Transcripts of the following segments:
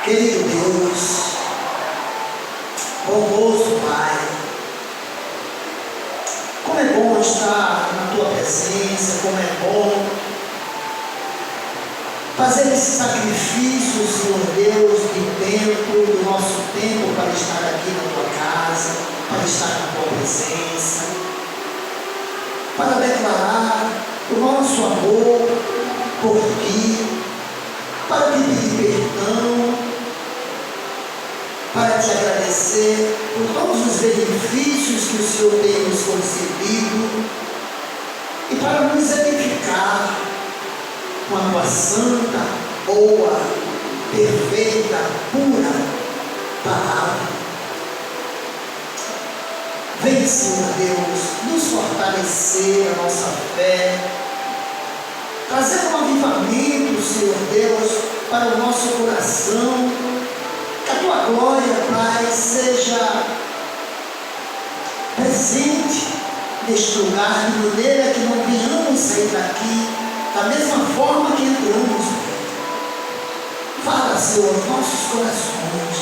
Querido Deus, bondoso Pai, como é bom estar na Tua presença, como é bom fazer esse sacrifício, Senhor Deus, de tempo, do nosso tempo para estar aqui na Tua casa, para estar na Tua presença, para declarar o nosso amor por Ti, para te pedir perdão, para te agradecer por todos os benefícios que o Senhor tem nos concedido e para nos edificar com a Tua santa, boa, perfeita, pura palavra. Vem, Senhor Deus, nos fortalecer a nossa fé, trazer um avivamento, Senhor Deus, para o nosso coração. Que a Tua glória, Pai, seja presente neste lugar, de maneira que não venhamos sair daqui da mesma forma que entramos. Fala, Senhor, aos nossos corações,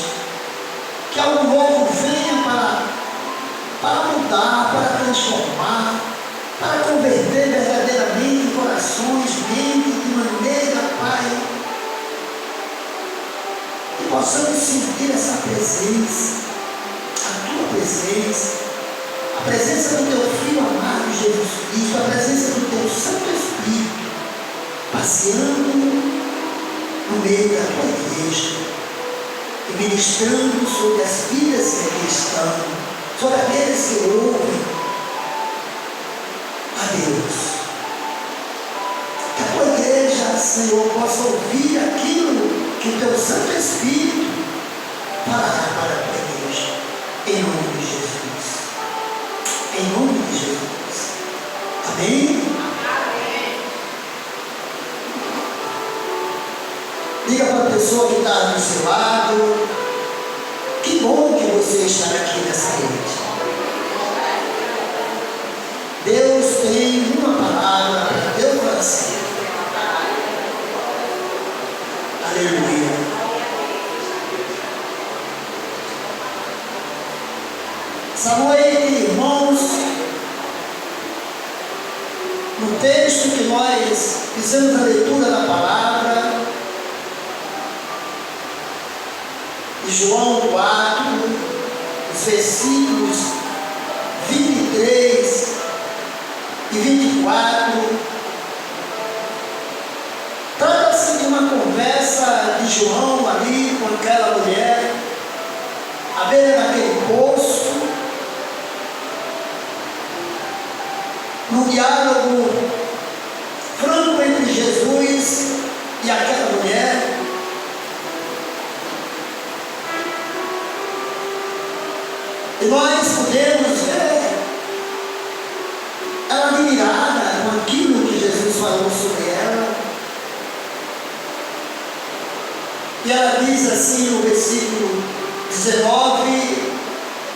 que algo novo venha para mudar, para transformar, para converter verdadeiramente corações, mente, de maneira, Pai, que possamos sentir essa presença, a Tua presença, a presença do Teu Filho amado Jesus Cristo, a presença do Teu Santo Espírito, passeando no meio da Tua igreja e ministrando sobre as vidas que aqui estão, sobre aqueles que ouvem. A Deus, que a Tua igreja, Senhor, possa ouvir aquilo que o Teu Santo Espírito falará para a Tua igreja, em nome de Jesus, em nome de Jesus, amém? Amém. Diga para a pessoa que está do seu lado, que bom que você está aqui nessa noite. Deus tem uma palavra para o teu coração. Aleluia. Essa noite, irmãos, no texto que nós fizemos a leitura da palavra, de João 4, os versículos 23 e 24, trata-se de uma conversa de João ali com aquela mulher, à beira daquele poço, no diálogo franco entre Jesus e aquela mulher. E nós podemos ver ela admirada com aquilo que Jesus falou sobre ela. E ela diz assim no versículo 19: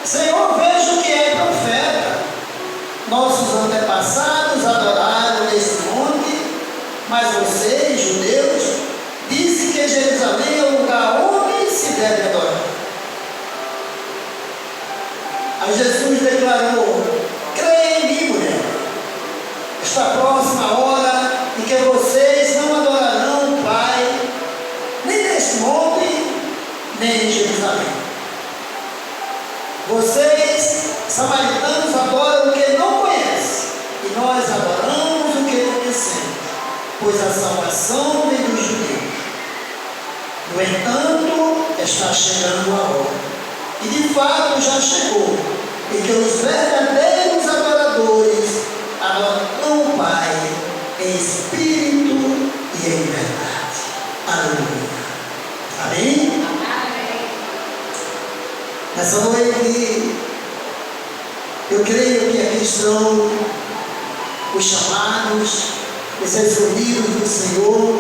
Senhor, vejo que é profeta. Nossos antepassados adoraram nesse monte, mas vocês, judeus, dizem que Jerusalém é o lugar onde se deve adorar. Aí Jesus declarou: creia em mim, mulher. Está próxima a hora em que vocês não adorarão o Pai, nem neste monte, nem em Jerusalém. Vocês, samaritanos, adoram o que não conhecem, e nós adoramos o que conhecemos, pois a salvação vem dos judeus. No entanto, está chegando a hora, e de fato já chegou, em que os verdadeiros adoradores adoram o Pai em espírito e em verdade. Aleluia. Amém? Amém. Nessa noite, eu creio que aqui estão os chamados, os escolhidos do Senhor,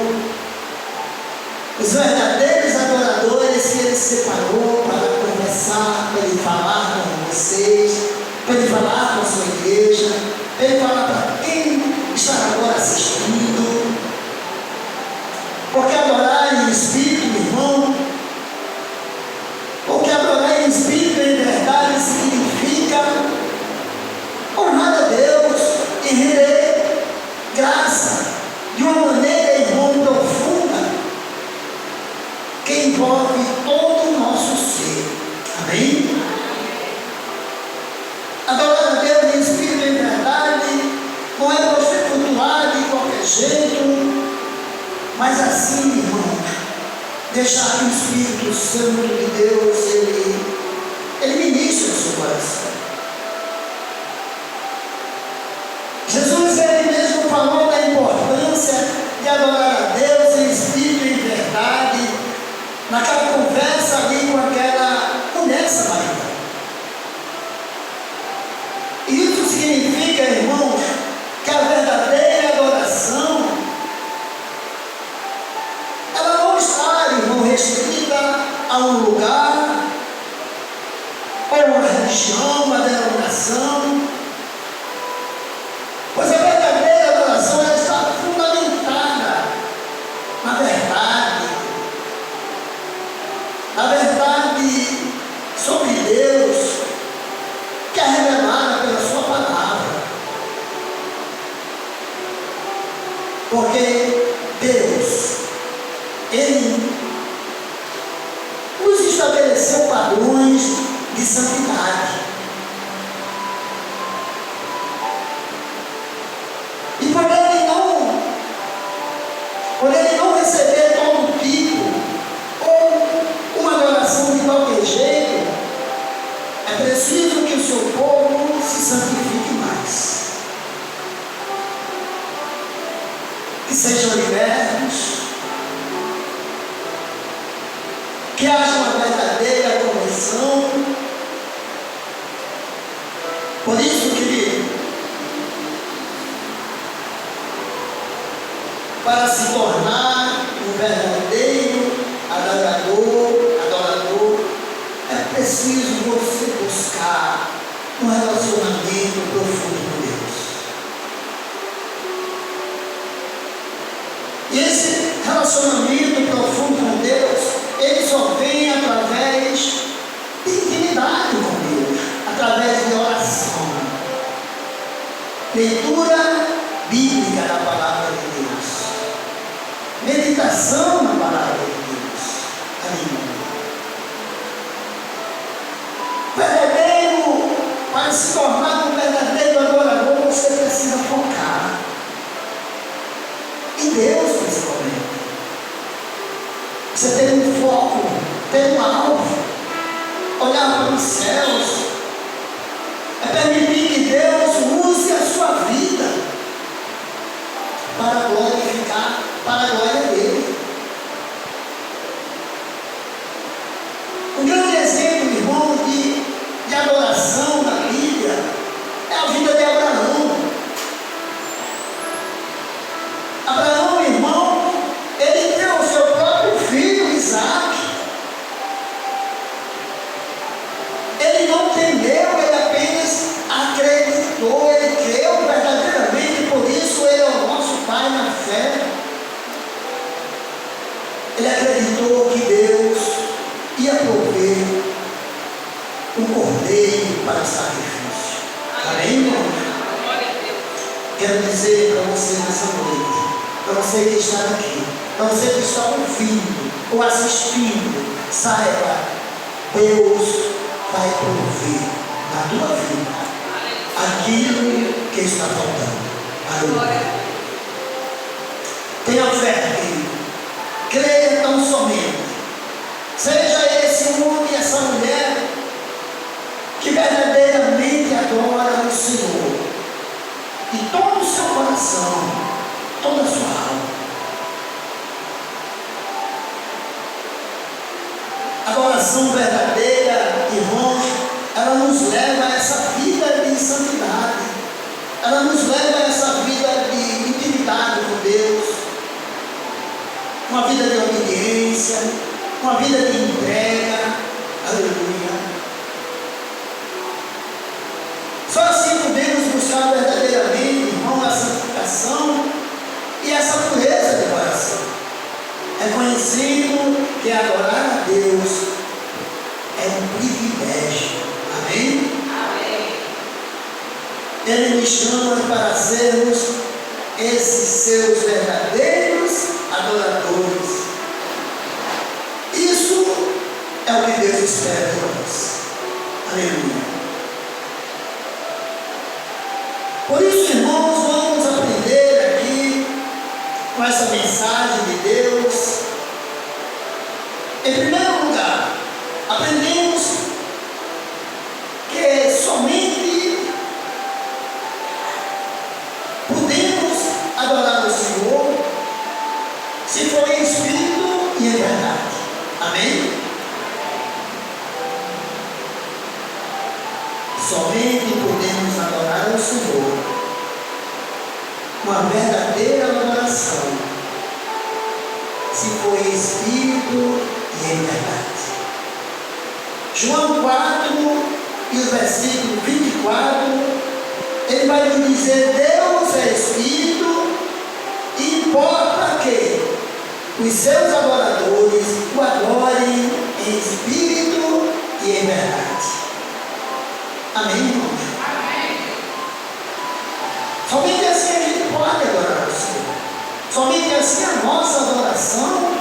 os verdadeiros adoradores que Ele separou para conversar, para Ele falar com vocês, para Ele falar com a sua igreja, para Ele falar para quem está agora assistindo. Porque adorar em espírito, meu irmão, envolve todo o nosso ser. Amém? Adorar a Deus em espírito e em verdade não é você cultuar de qualquer jeito, mas assim, irmão, deixar que o Espírito Santo de Deus ele ministre o seu coração. Jesus, ele mesmo falou da importância de adorar a Deus em espírito e em verdade, naquela conversa ali com aquela mulher samaritana. E isso significa, irmãos, que a verdadeira adoração, ela não está, irmão, restrita a um lugar, ou uma religião, uma denominação, pois a verdadeira adoração ela está fundamentada na verdade sobre Deus, que é revelada pela sua palavra. Porque Deus, ele nos estabeleceu padrões de santidade. E por ele não receber todo tipo, ou uma adoração de qualquer jeito, é preciso que o seu povo se santifique mais. Que sejam libertos, que haja uma verdadeira conversão. Por isso, querido, para se tornar um verdadeiro adorador, é preciso você buscar um relacionamento profundo com Deus. E esse relacionamento profundo com Deus, ele só vem através de intimidade com Deus, através de oração, leitura bíblica da palavra de Deus, meditação na palavra de Deus. Amém. Verdadeiro, para se tornar um verdadeiro adorador, você precisa focar em Deus, principalmente. Você tem um foco, tem um alvo, olhar para os céus, é permitir que Deus use a sua vida para glorificar, para a glória dele. Um grande exemplo, irmão, de adoração na Bíblia é a vida de Abraão. Abraão, irmão, ele deu o seu próprio filho, Isaac. Ele não temeu, ele apenas acreditou, ele creu verdadeiramente, por isso ele é o nosso Pai na fé. Ele acreditou que Deus ia prover um cordeiro para o sacrifício. Amém, irmão? Quero dizer para você nessa noite, para você que está aqui, para você que está ouvindo ou assistindo, saiba, Deus vai prover na tua vida aquilo que está faltando. Aleluia. Tenha fé, querido. Creia tão somente. Seja esse homem e essa mulher que verdadeiramente adora o Senhor de todo o seu coração, toda a sua alma. A adoração verdadeira, irmãos, ela nos leva a essa vida de santidade, ela nos leva a essa vida de intimidade com Deus, uma vida de obediência, uma vida de entrega. Aleluia. Só assim podemos buscar verdadeiramente, irmão, a santificação e essa pureza de coração, reconhecendo que adorar a Deus é um privilégio. Amém? Amém. Ele nos chama para sermos esses seus verdadeiros adoradores. Isso Senhor espera de nós. Aleluia. Por isso, irmãos, vamos aprender aqui com essa mensagem de Deus. Em primeiro lugar, aprendemos que somente podemos adorar o Senhor se for em espírito e em verdade. Amém? Somente podemos adorar o Senhor com a verdadeira adoração se for em espírito e em verdade. João 4 e o versículo 24, ele vai nos dizer: Deus é espírito e importa que os seus adoradores o adorem em espírito e em verdade. Amém, irmãos? Amém. Somente assim a gente pode adorar o Senhor. Somente assim a nossa adoração,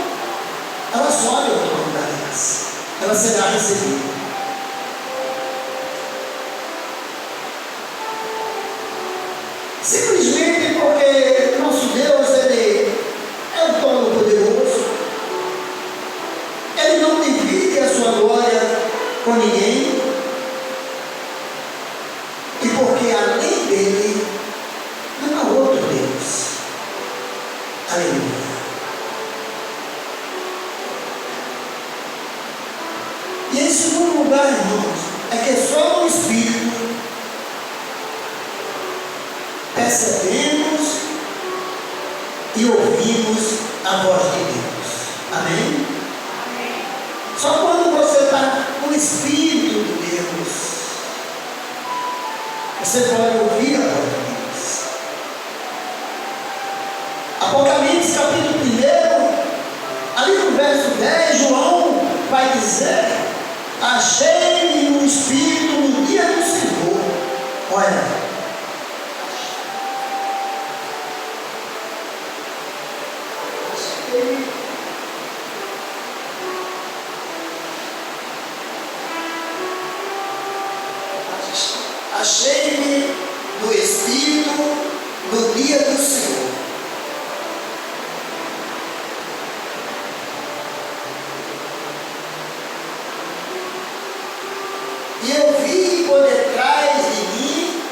ela sobe ao trono da graça. Ela será recebida. Simplesmente porque nosso Deus, Ele é o Todo-Poderoso. Ele não divide a sua glória com ninguém. E porque além dele não há outro Deus. Aleluia. E em segundo lugar, irmãos, é que só no Espírito percebemos e ouvimos a voz de Deus. Amém? Amém. Só quando você está no Espírito de Deus, você pode ouvir a voz de Deus. Apocalipse capítulo 1, ali no verso 10, João vai dizer: achei no Espírito no dia do Senhor. Olha, achei-me no Espírito no dia do Senhor. E eu vi por detrás de mim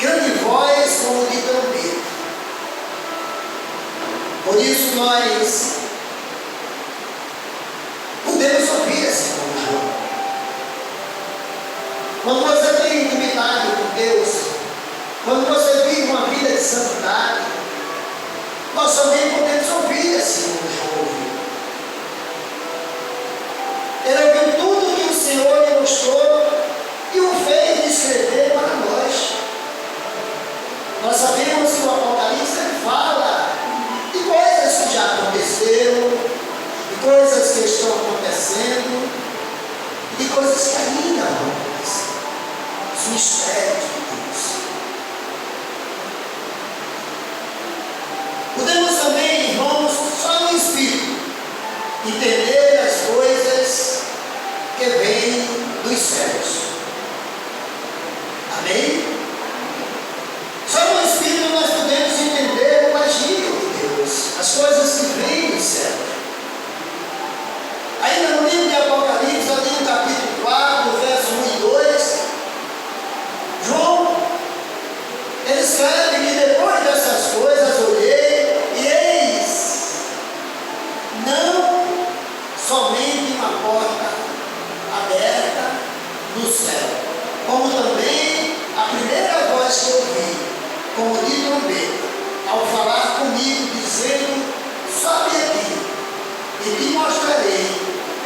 grande voz como de trombeta. Por isso nós podemos ouvir esse João. Quando você tem intimidade com Deus, quando você vive uma vida de santidade, nós também podemos ouvir esse João. Ele ouviu tudo que o Senhor lhe mostrou e o fez descrever para nós. Nós sabemos que o Apocalipse fala de coisas que já aconteceram, de coisas que estão acontecendo, de coisas que ainda vão acontecer. Os mistérios de Deus. Podemos também, irmãos, só no Espírito, entender as coisas que vêm dos céus. Amém? Só no Espírito nós podemos entender o agir de Deus, as coisas que vêm do céu. Ainda no livro de Apocalipse, ali no capítulo 4, versos 1 e 2, João, ele escreve que depois dessas coisas olhei e eis, não somente uma porta aberta no céu, como também a primeira voz que ouvi, como de trombeta, ao falar comigo, dizendo: sobe aqui e te mostrarei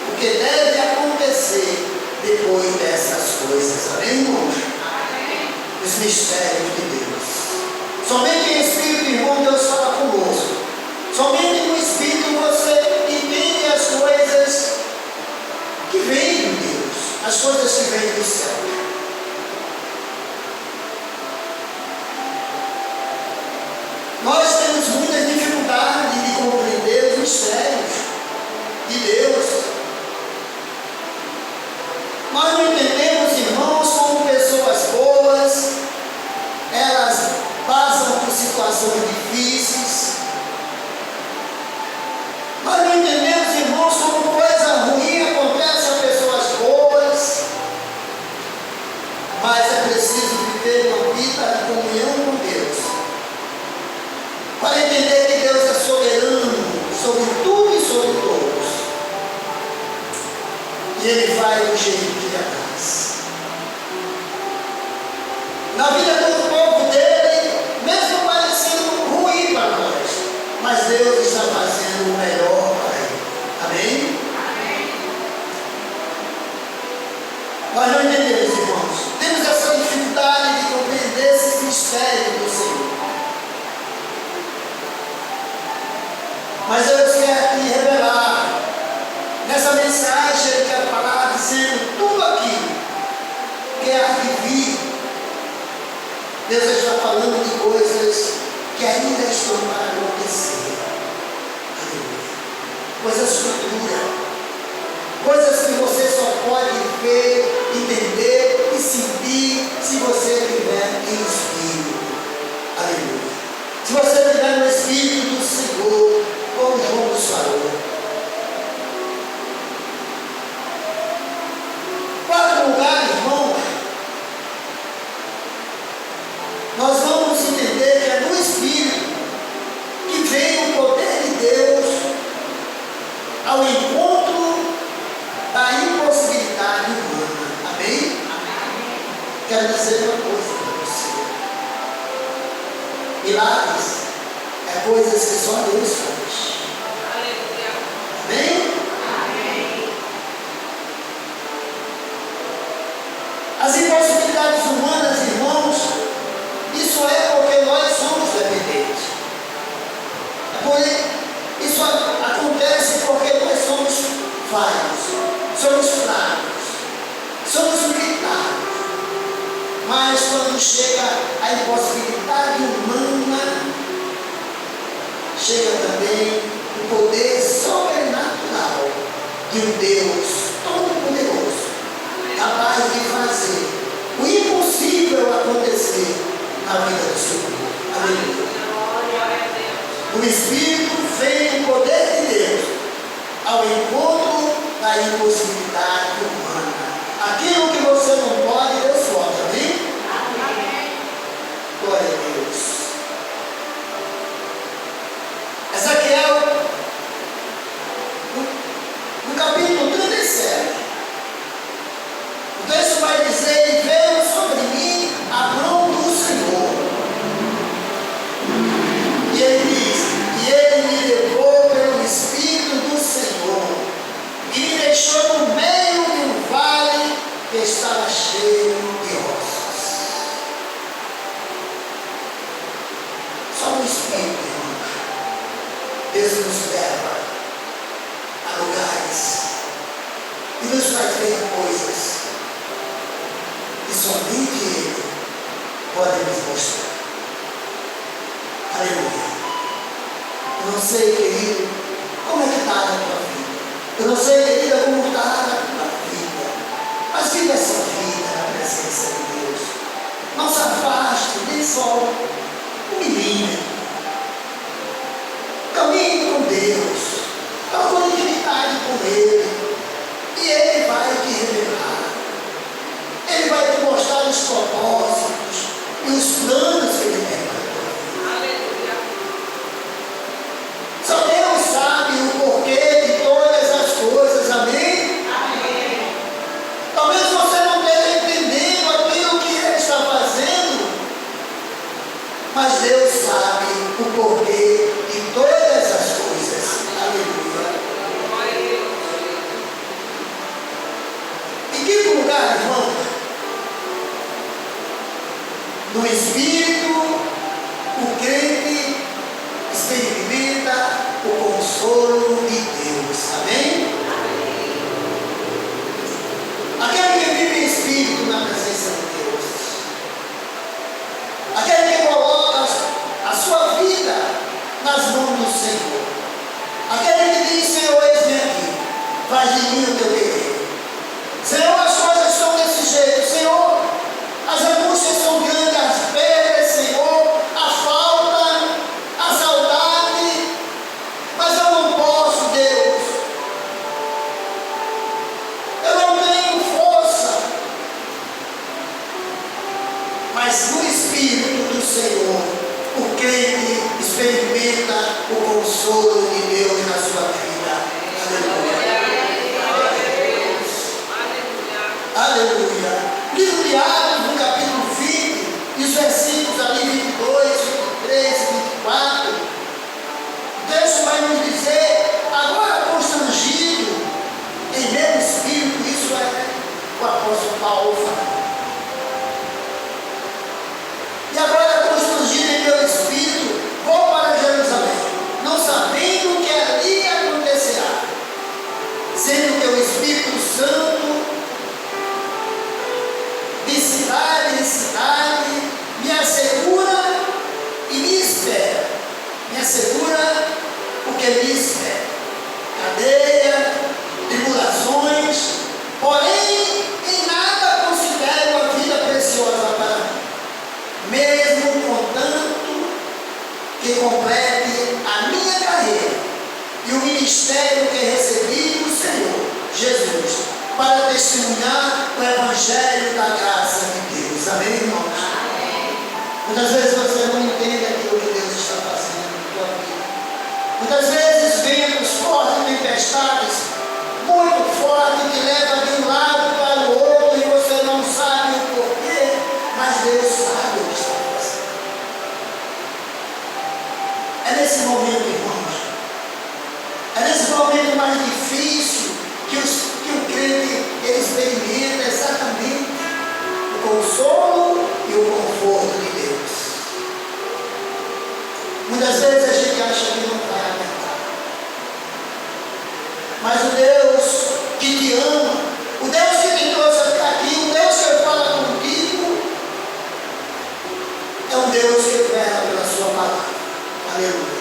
o que deve acontecer depois dessas coisas. Amém, irmãos? Amém. Os mistérios de Deus. Somente em Espírito, irmão, Deus fala conosco. Somente no Espírito você entende as coisas que vêm de Deus, as coisas que vêm do céu. Nós temos muita dificuldade de compreender os mistérios de Deus. E Ele faz do jeito que Ele faz. Na vida do povo dele, mesmo parecendo ruim para nós, mas Deus está fazendo o melhor para ele. Amém? Amém. Nós não entendemos, irmãos. Temos essa dificuldade de compreender esses mistérios do Senhor. Mas Deus quer aqui revelar. Nessa mensagem Ele quer falar dizendo tudo aquilo que é de vir. Deus está falando de coisas que ainda estão para acontecer. Aleluia. Coisas futuras. Coisas que você só pode ver, entender e sentir se você estiver em espírito. Aleluia. Se você estiver no Espírito do Senhor, como João nos falou. Quarto lugar, irmão, nós vamos entender que é no Espírito que vem o poder de Deus ao encontro da impossibilidade humana. Amém? Amém. Quero dizer uma coisa para você. Milagres é coisas que só Deus faz. Aleluia. Amém? Amém. As impossibilidades humanas, irmãos, isso é porque nós somos dependentes. Isso acontece porque nós somos falhos, somos fracos, somos limitados. Mas quando chega a impossibilidade humana, chega também o poder sobrenatural de um Deus todo-poderoso, capaz de fazer o impossível acontecer na vida do seu povo. Aleluia. O Espírito vem o poder de Deus ao encontro da impossibilidade humana. Aquilo que você não pode, Deus pode. Amém? Amém. Glória a Deus. Ezequiel, no capítulo 37, o texto vai dizer: e veio sobre mim a mão do Senhor. E ele diz: e ele me levou pelo Espírito do Senhor, e me deixou no meio de um vale que estava cheio de ossos. Só no Espírito, irmãos, Deus nos leva a lugares e nos faz ver coisas que somente Ele pode nos mostrar. Aleluia. Eu não sei, querido, como é que está a tua vida. Eu não sei, querida, como está a tua vida. Mas viva essa vida na presença de Deus. Não se afaste nem só um milímetro. Caminhe com Deus. Procure intimidade com Ele. E Ele vai te revelar. Ele vai te mostrar os propósitos e os planos que Ele tem para tua vida. Só Deus sabe o porquê de todas as coisas. Amém? Amém. Talvez você não esteja entendendo aquilo que Ele está fazendo, mas Deus sabe o porquê de todas as coisas. Aleluia. Em quinto lugar, irmão, no Espírito, o crente experimenta o consolo de Deus. Amém? Aquele que vive em Espírito na presença de Deus, aquele que coloca a sua vida nas mãos do Senhor, aquele que diz: Senhor, eis-me aqui, faz de mim o teu querer. Senhor, as coisas estão desse jeito. Senhor, as angústias são grandes, as perdas, Senhor, a falta, a saudade, mas eu não posso, Deus. Eu não tenho força. Mas no Espírito do Senhor, o crente experimenta o consolo de Deus na sua vida. Aleluia. versículos ali, 22, 23, 24, o texto vai nos dizer: agora constrangido em meu espírito, isso é o apóstolo Paulo falando. E agora constrangido em meu espírito, vou para Jerusalém, não sabendo o que ali acontecerá, sendo que o Espírito Santo, de cidade em cidade, me assegura e me espera. Me assegura o que me espera: cadeia, tribulações, porém em nada considero a vida preciosa para mim, mesmo contanto que complete a minha carreira e o ministério que recebi do Senhor Jesus, para testemunhar o Evangelho da graça de Deus. Amém, irmãos? Amém. Muitas vezes você não entende aquilo que Deus está fazendo na tua vida. Muitas vezes ventos fortes, tempestades muito fortes, que leva de um lado para o outro e você não sabe o porquê, mas Deus sabe o que está fazendo. É nesse momento, irmãos, é nesse momento mais difícil que o crente ele experimenta exatamente o consolo e o conforto de Deus. Muitas vezes a gente acha que não vai aguentar, mas o Deus que te ama, o Deus que te trouxe até aqui, o Deus que fala contigo, é um Deus que vela pela sua palavra. Aleluia.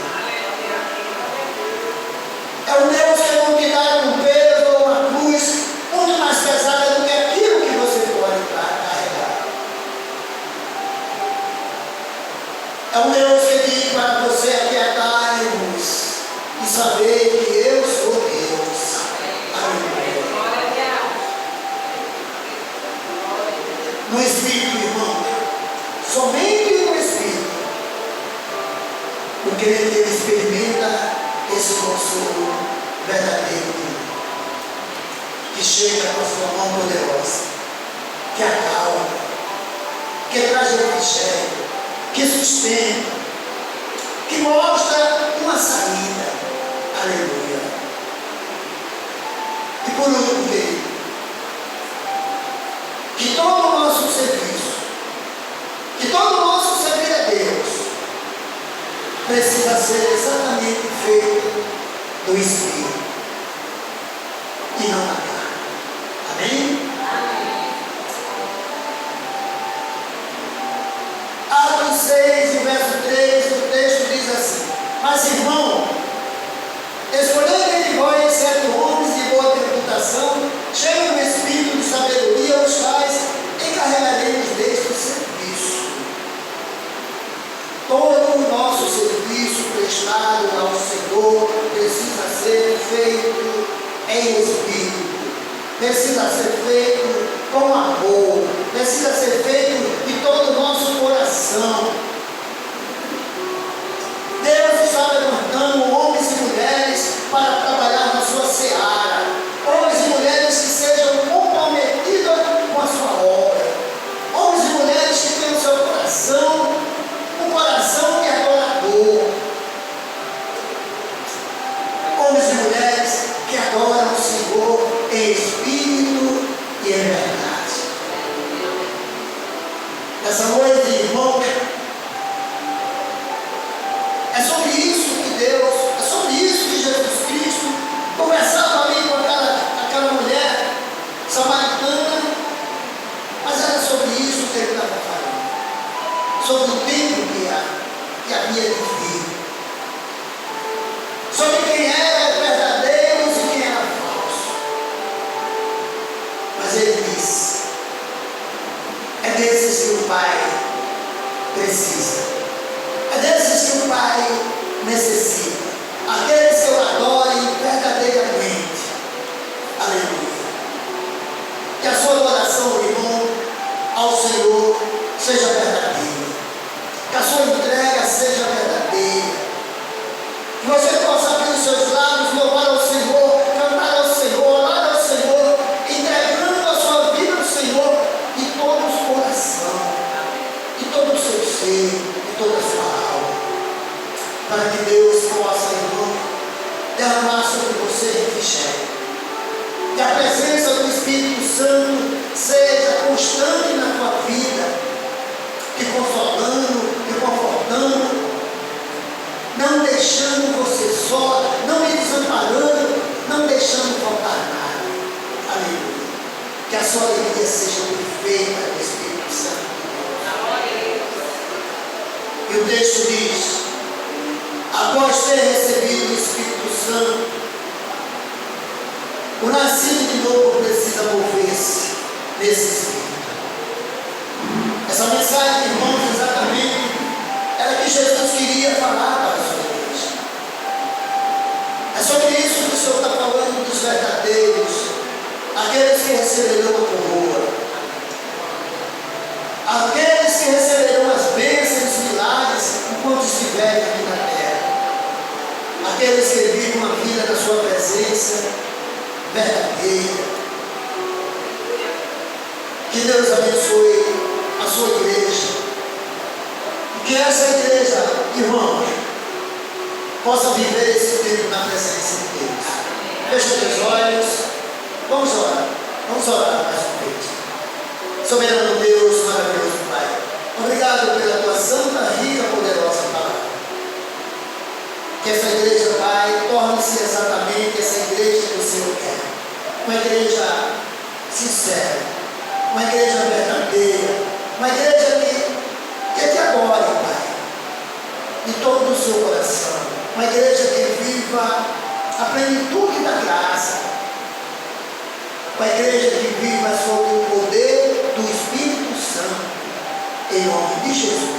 É um Deus que não te dá um peso ou uma cruz muito mais pesada do que aquilo que você pode carregar. É um Deus que diz para você aquietar-vos e saber que eu sou Deus. Aleluia. No Espírito, irmão, somente no Espírito, o crente experimenta esse consolo verdadeiro, que chega com a sua mão poderosa, que acalma, que traz refrigério, que sustenta, que mostra uma saída. Aleluia. E por último, querido, que todo o nosso serviço, que todo o nosso servir a Deus, precisa ser exatamente feito do Espírito e não da carne. Amém? Atos 6, o verso 3, o texto diz assim: mas irmão, escolhei entre vós 7 homens de boa reputação, cheios do Espírito de sabedoria, os quais encarregaremos deste serviço. Todo o nosso serviço prestado ao Senhor precisa ser feito em Espírito, precisa ser feito com amor, precisa ser feito de todo o nosso coração. Deus está levantando homens e mulheres para trabalhar na sua seara, homens e mulheres que sejam comprometidos com a sua obra, homens e mulheres que tenham o seu coração, um coração que é adorador, homens e mulheres que adoram o Senhor em espírito e em verdade. Essa noite, irmão, é sobre isso que Deus, é sobre isso que Jesus Cristo conversava ali com aquela mulher samaritana, mas era sobre isso que ele estava falando, sobre o tempo que havia de vir, sobre quem era verdadeiro e quem era falso. Mas ele disse: é desses que o Pai precisa, é desses que o Pai necessita, aqueles que o adorem verdadeiramente. Aleluia. Que a sua adoração, irmão, ao Senhor seja verdadeira, que a sua entrega seja verdadeira, que você possa abrir os seus lábios, louvar ao Senhor, cantar ao Senhor, orar ao Senhor, entregando a sua vida ao Senhor de todo o coração, de todo o seu Que a presença do Espírito Santo seja constante na tua vida, te consolando, te confortando, não deixando você só, não me desamparando, não deixando faltar nada. Aleluia. Que a sua alegria seja perfeita no Espírito Santo. E o texto diz: após ter recebido o Espírito Santo, o nascido de novo precisa mover-se nesse Espírito. Essa mensagem, irmãos, exatamente era que Jesus queria falar para a sua igreja. É sobre isso que o Senhor está falando dos verdadeiros, aqueles que receberão a coroa, aqueles que receberão as bênçãos e os milagres enquanto estiverem aqui na terra, aqueles que vivem uma vida na sua presença verdadeira. Que Deus abençoe a sua igreja. Que essa igreja, irmãos, possa viver esse tempo na presença de Deus. Feche os olhos. Vamos orar. Vamos orar mais uma vez. Soberano Deus, maravilhoso Pai. Obrigado pela tua santa, rica, poderosa palavra. Que essa igreja, Pai, torne-se exatamente essa igreja que o Senhor quer. Uma igreja sincera. Uma igreja verdadeira. Uma igreja que te adore, Pai, de todo o seu coração. Uma igreja que viva a plenitude da graça. Uma igreja que viva sob o poder do Espírito Santo. Em nome de Jesus.